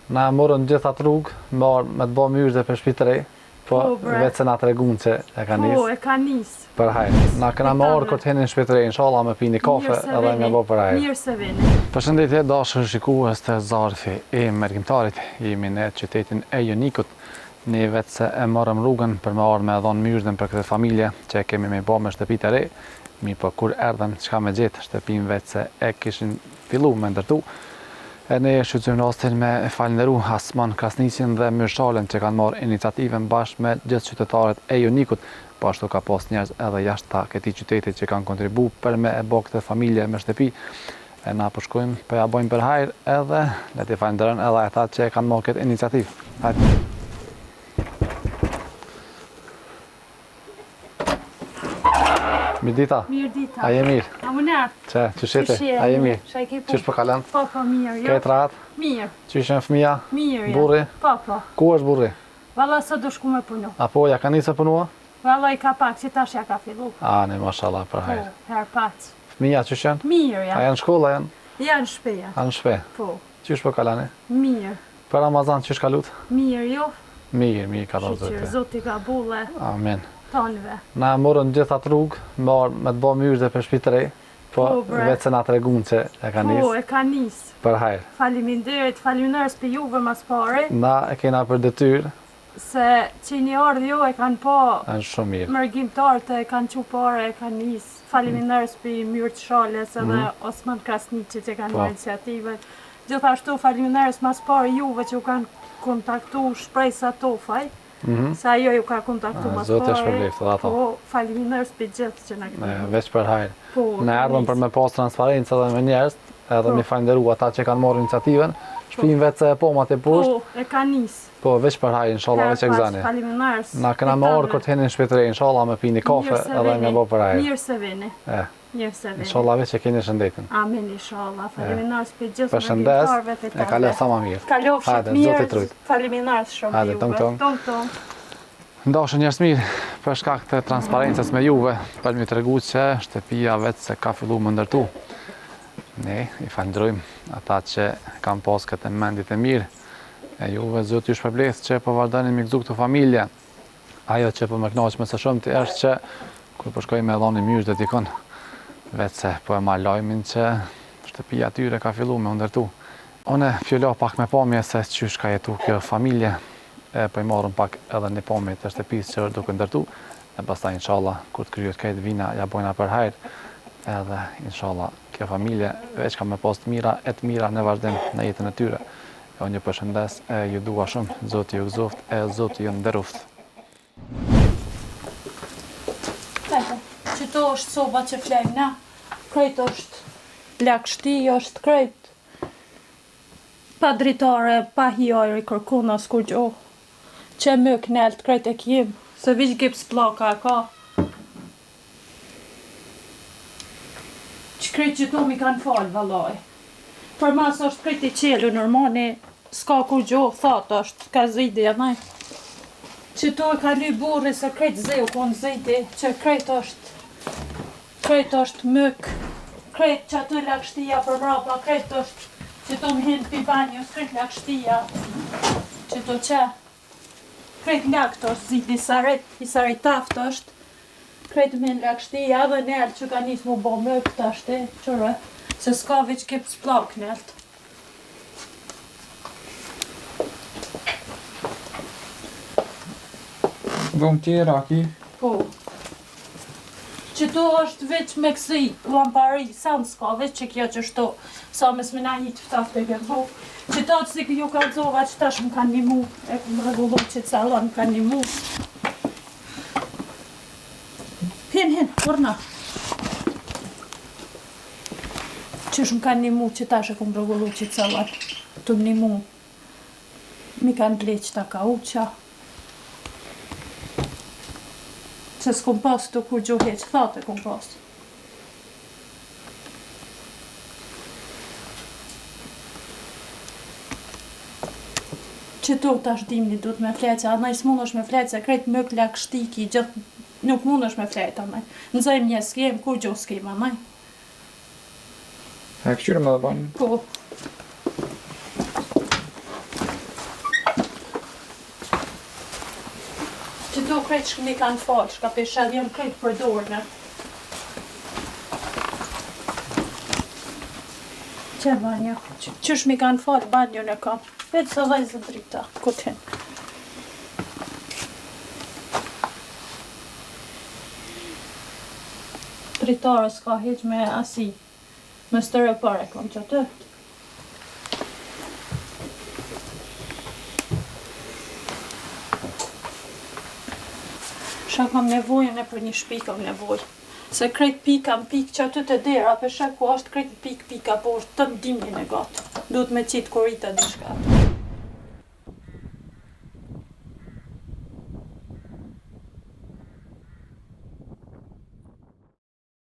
Na morën gjithë atë rrugë, me të bë myrë dhe për shtëpi të re, po vetë se na tregun që e ka nis. Po, e ka nis. Për hajr. Na kena më orë kur të hinin në shtëpi të re, inshallah me pini kafe edhe me bë për hajr. Mirë se vini. Përshëndetje dashur shikues të Zarfi e Mergjimtarit. Jemi në qytetin e Jonikut. Ne vetë se e morëm rrugën për me ardhur me dhënë myrën për këtë familje që kemi me bë me shtëpi të re. Mi po kur erdhëm çka me gjetë shtëpinë vetë se e kishin filluar me ndërtu. E ne shqytësojmë rastin me falenderu Asman Krasnisin dhe Myrshalën që kanë marrë iniciativën bashkë me gjithë qytetarët e Jonikut, po ashtu ka pas njerëz edhe jashtë këtij qyteti që kanë kontribu për me e bë këtë familje me shtëpi. E na po shkojmë, po ja bëjmë për hajër edhe le t'i falenderojmë edhe ata që kanë marrë këtë iniciativë. Hajde. Mirë dita. Mirë dita. A je mirë? A më nërë? Që, qëshete? A je mirë? Qësh po kalan? Po, mirë, jo? Këtë rahat? Mirë. Qysh janë fëmija? Mirë, jo? Burri? Po. Ku është burri? Valla së do shku me punu. Apo ja ka nisë punua? Valla i ka pak, që tash ja ka fillu. Ne, mashallah, për hajrë. Po, her pac. Fëmija qysh janë? Mirë, ja. A janë shkolla janë? Janë shpeja. A në shpe? Po. Qysh po kalani? Mirë. Për Ramazan qysh kalut? Mirë, jo? Mirë, ka dhënë Shqyqyr, Zoti ka bulle. Amen. Tonëve. Na morën gjithë atë rrugë, me të bë myrë dhe për shtëpi të re, po vetë se na tregun që e ka nis. Po, e ka nis. Për hajr. Faleminderit, faleminderit për juve mas pare. Na e kena për detyrë. Se që një ardhë jo e kanë po Është shumë mirë. Mërgjimtarët e kanë që pare, e kanë nis. Faleminderit për Myrshalës edhe Asman Krasniqit që kanë iniciativën. Gjithashtu faleminderit mas pare juve që u kanë kontaktu shpresa tofaj. Sa ajo ju ka kontaktu mas pare. Zotë e shpërbleft edhe ato. Po, faleminderit për gjithë që na kanë. Veç për hajr. Po, ne erdhëm për me pas transparencë edhe me njerëz, edhe mi falenderu ata që kanë marrë iniciativën. Shpim vetë se e po ma të poshtë. Po, e ka nis. Po, veç për hajr, inshallah, veç e gzani. Faleminderit. Na kena më orë kur të hinin në shtëpi të re, inshallah me pini kafe edhe me bë për hajr. Mirë se vini. Mirë se vini. Inshallah veç e keni shëndetin. Amin, inshallah. Faleminderit për gjithë Përshëndes, mërgjimtarëve të e kaloj sa më mirë. Kalofshit mirë. Faleminderit shumë Hajde, juve. Tong. Ndashë njerëz mirë, për shkak të transparencës me juve, për mi tregu që shtëpia vetë se ka fillu më ndërtu. Ne i falenderojmë ata që kanë pas këtë mendit e mirë, e juve Zoti ju shpërbleft që po vazhdoni me gëzu këtë familje. Ajo që po më kënaq më së shumti është që kur po shkoj me dhoni myrë dhe dikon, vetë se po e marr lajmin që shtëpia atyre ka fillu me ndërtu. Unë fjolla pak me pamje se çysh ka jetu kjo familje. Po i marrëm pak edhe një pamje të shtëpisë që duke ndërtu, e pastaj inshallah kur të kryhet këtë vina ja bojna për hajr, edhe inshallah kjo familje veç ka me pas të mira në vazhdim në jetën e tyre. Unë ju përshëndes, ju dua shumë, Zoti ju gëzoft, Zoti ju nderoft. Qëto është soba që flejmë na, krejt është lakshti, është krejt pa dritare, pa hijajri, kërkuna, s'kur gjo. Që më knelt krejt e kjem, se vish gips plaka e ka. Që krejt që to mi kanë falë, valaj. Për mas është krejt i qelu, normani, s'ka kur gjo, thot është, ka zidi e nej. Që to e ka ly burri, se krejt zeu, konë zidi, që krejt është mëk, krejt që aty lakshtia për mrapa, krejt është, që to më hinë pi banjës, krejt lakshtia, që to që. Krejt lakt është zidi i saret taft është, krejt me në lakshtia dhe nërë që ka njës mu bo më këtë është, qërë, se s'ka veç kip s'plak nëllët. Dhëmë tjera ki? Po. Qëto është veç me kësi, lampari, sa në s'ka veç që kjo që shto, sa mes me na një të ftaftë e gërbo. Qëto që si ju ka zova që tash më kanë një mu, e këmë regullu që të salon më kanë një mu. Hin, urna. Qësh më kanë një mu që tash e këmë regullu që të salon, të më një mu. Mi kanë bleq të ka uqa. Se s'kom pas të kur gjohe që thate kom pas. Që to tash dimni duhet me fletë, se anaj s'mund është me fletë, se krejt mëk lakshtiki, gjithë nuk mund është me fletë anaj. Nëzajmë një s'kem, kur gjo s'kem anaj. E këshyre me dhe banë? Po. Këto krejt që mi kanë falë, shka pesha janë krejt për dorëne. Që banja? Qysh mi kanë falë banjën e kam? Vetë së vajzë drita, kutin. Dritarës ka heq me asi. Me stërë pare kom që të. Shka kam nevojën e për një shpi kam nevojë. Se krejt pika më pikë që aty të dera, për shak ku është krejt pika, po është të ndimin e gatë. Duhet me qitë korita dishka.